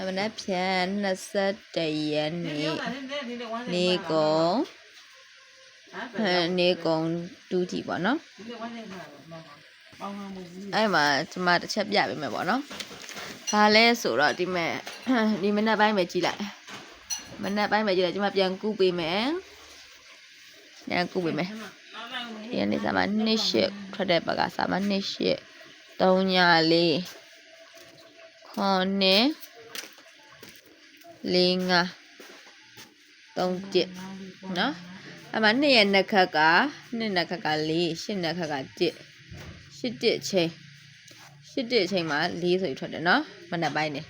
မနက်ဖြန်21ရက်နေ့နေကုန်တူးတီပေါ့နော်အဲ့မှာကျွန်မတစ်ချက်ပြပေးမယ်ပေါ့နော်ဘာလဲဆိုတော့ဒီမနက်ပိုင်းပဲကြည့်လိုက်ကျွန်မပြန်ကူးပေးမယ်ဒီနေ့စာမ2ရှစ်ထွက်တဲ့ဘက်ကစာမ2ရှစ်3ည4ခွန်နဲ့4 5 3 1နော်အဲ့မှာ2ရဲ့နှစ်ခက်က4 8နှစ်ခက်က1 8 1ချိန်မှာ4ဆိုပြီးထွက်တယ်နော်မနက်ပိုင်းနေ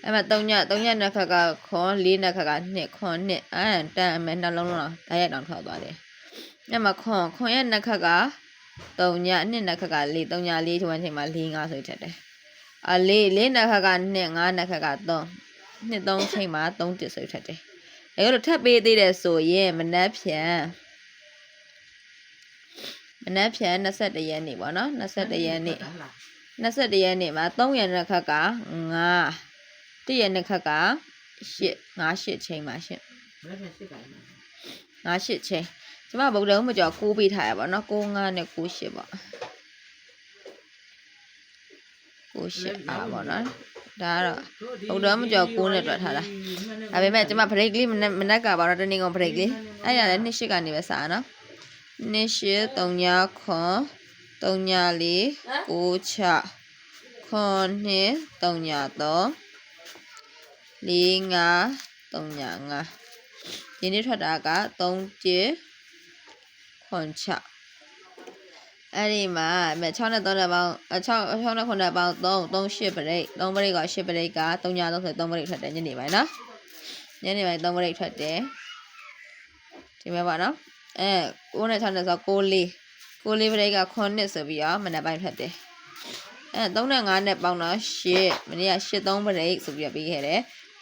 အဲ့မှာ3ညနှစ်ခက်ကခွန်4နှစ်ခက်က2ခွန်2တန်အမဲနှလုံးလုံးဓာတ်ရိုက်တောင်ထွက်သွားတယ်အဲ့မှာခွန်ရဲ့နှစ်ခက်က3ည2နှစ်ခက်က4 3ည4ချိန်မှာ4 5ဆိုပြီးထွက်တယ်4နှစ်ခက်က2 5နှစ်ခက်က3 3ချိန်မှာ3 1ဆိုပြီးထွက်တယ်အဲ့လိုထပ်ပေးသေးတယ်ဆိုရင်မနက်ဖြန်21ရက်နေ့ပေါ့နော်21ရက်နေ့မှာ3ရက်နှစ်ခက်က9 1ရက်နှစ်ခက်က8 8ချိန်မှာ8 8ချိန်ကျွန်မဗုဒ္ဓဦးမကျော်6ပေးထားရပါတော့9 5နဲ့9 8ပေါ့9 8ပါပေါ့နော်ဒါကတော့ဗုဒ္ဓဦးမကျော်6နဲ့တွက်ထားတာဒါပေမဲ့ကျွန်မ break လေးမနက်ကပါတော့တနေ့ကုန် break လေးအဲ့ရလဲ2 8ကနေပဲစားနော်2 8 3ညခွန်3ည4 9 6ခွန်2 3ည3 4 5 3ည5ဒီနေ့ထွက်တာက3 1ခွန်6အဲ့ဒီမှာ6နဲ့3နဲ့ပေါင်း6နဲ့9နဲ့ပေါင်း3 8ပရိတ်3ပရိတ်က8ပရိတ်က3ည3ဆို3ပရိတ်ထွက်တယ်ညနေပိုင်းနော်ညနေပိုင်း3ပရိတ်ထွက်တယ်ဒီမှာပါနော်9နဲ့6နဲ့ဆို9 4ပရိတ်က9နှစ်ဆိုပြီးတော့မနက်ပိုင်းထွက်တယ်3နဲ့5နဲ့ပေါင်းတော့8မနေ့က8 3ပရိတ်ဆိုပြီးတော့ပြီးခဲ့တယ်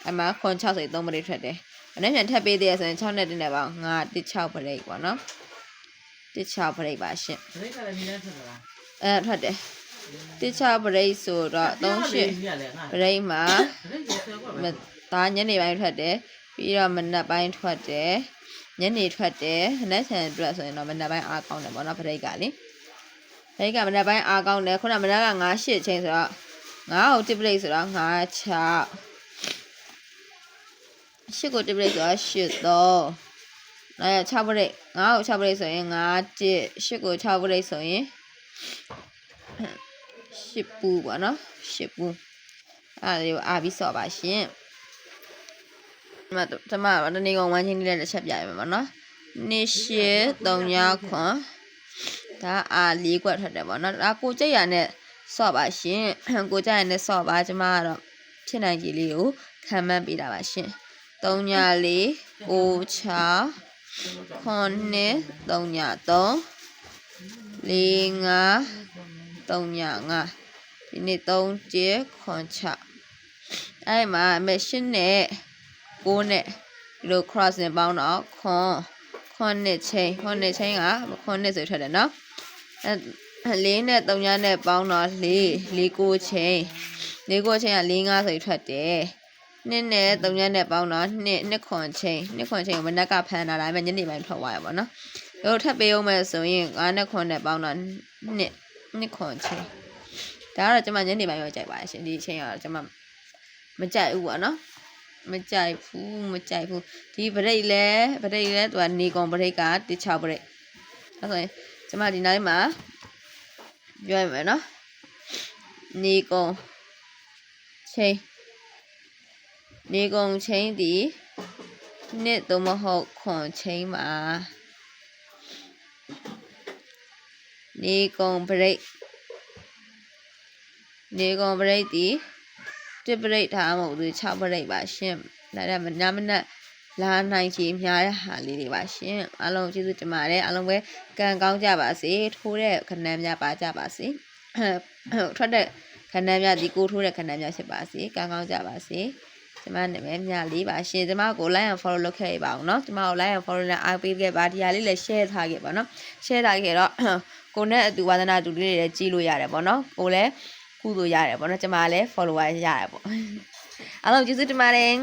အမှခွန်6ဆိုပြီး3ပရိတ်ထွက်တယ်မနေ့ပြန်ထပ်ပေးသေးရဆိုရင်6နဲ့1နဲ့ပေါင်း5 1 6ပရိတ်ပေါ့နော်6ပရိတ်ပါရှင်ပရိတ်ကလည်းနည်းနည်းထွက်လားထွက်တယ်6ပရိတ်ဆိုတော့3 8ပရိတ်မှာဒါညနေပိုင်းထွက်တယ်ပြီးတော့မနက်ပိုင်းထွက်တယ်ညနေထွက်တယ်နေ့ဆန်အတွက်ဆိုရင်တော့မနက်ပိုင်းအားကောင်းတယ်ပေါ့နော်ပရိတ်ကလေပရိတ်ကမနက်ပိုင်းအားကောင်းတယ်ခုနမနက်က9 8ချိန်ဆိုတော့9ကို1ပရိတ်ဆိုတော့9 6 8ကို1ပရိတ်ဆိုတော့8 36ပရိတ်9ကို6ပရိတ်ဆိုရင်9 1 8ကို6ပရိတ်ဆိုရင်10ပူပေါ့နော်10ပူအဲ့ဒါလေးကိုအားပြီးစော့ပါရှင်ကျွန်မတနေ့ကောင်ဝမ်းချင်းလေးတစ်ချက်ပြရမယ်ပေါ့နော်2 8 3ညခွန်ဒါအား4ခွက်ထွက်တယ်ပေါ့နော်ဒါကိုကြိတ်ရနဲ့စော့ပါရှင်ကိုကြိတ်ရနဲ့စော့ပါကျွန်မကတော့ဖြစ်နိုင်ကြီးလေးကိုခံမှန်းပေးတာပါရှင်3ည4 9 6ခွန်2 3ည3 4 5 3ည5ဒီနေ့3 1ခွန်6အဲ့မှာ8နဲ့9နဲ့ဒီလို cross နဲ့ပေါင်းတော့ခွန်2ချိန်ကခွန်2ဆိုထွက်တယ်နော်4နဲ့3ညနဲ့ပေါင်းတော့4 9ချိန်4 9ချိန်က4 5ဆိုထွက်တယ်2နဲ့3ညနဲ့ပေါင်းတော့2ခွန်ချိန်ကိုမနက်ကဖမ်းတာဒါပေမဲ့ညနေပိုင်းထွက်သွားရပါတော့တို့ထပ်ပေးအောင်မယ်ဆိုရင်9နဲ့9နဲ့ပေါင်းတော့2ခွန်ချိန်ဒါကတော့ကျွန်မညနေပိုင်းရောကြိုက်ပါရှင်ဒီအချိန်ကတော့ကျွန်မမကြိုက်ဘူးပေါ့နော်မကြိုက်ဘူးဒီပရိတ်လဲသူကနေကုန်ပရိတ်က6ပရိတ်အဲ့ဆိုရင်ကျွန်မဒီနားလေးမှာပြောရမယ်နော်နေကုန်ချိန်ဒီနှစ်သို့မဟုတ်ခွန်ချိန်မှာနေကုန်ပရိတ်ဒီ1ပရိတ်ထားမဟုတ်ဘူး6ပရိတ်ပါရှင်ဒါနဲ့မနက်လာနိုင်ချေများတဲ့ဟာလေးတွေပါရှင်အားလုံးကျေးဇူးတင်ပါတယ်အားလုံးပဲကံကောင်းကြပါစေထိုးတဲ့ခဏန်းများပါကြပါစေထွက်တဲ့ခဏန်းများဒီကိုထိုးတဲ့ခဏန်းများဖြစ်ပါစေကံကောင်းကြပါစေကျမနာမည်မြလေးပါရှင်ကျမကို like and follow လုပ်ခဲ့ပါအောင်เนาะကျမကို like and follow နဲ့အားပေးခဲ့ပါဒီဟာလေးလည်း share ထားခဲ့ပါเนาะ share ထားခဲ့တော့ကိုနဲ့အတူဝါသနာတူလေးတွေကြည့်လို့ရတယ်ပေါ့เนาะကိုလည်းကုသိုလ်ရတယ်ပေါ့เนาะကျမလည်း follower ရတယ်ပေါ့ အားလုံးကျေးဇူးတင်ပါတယ်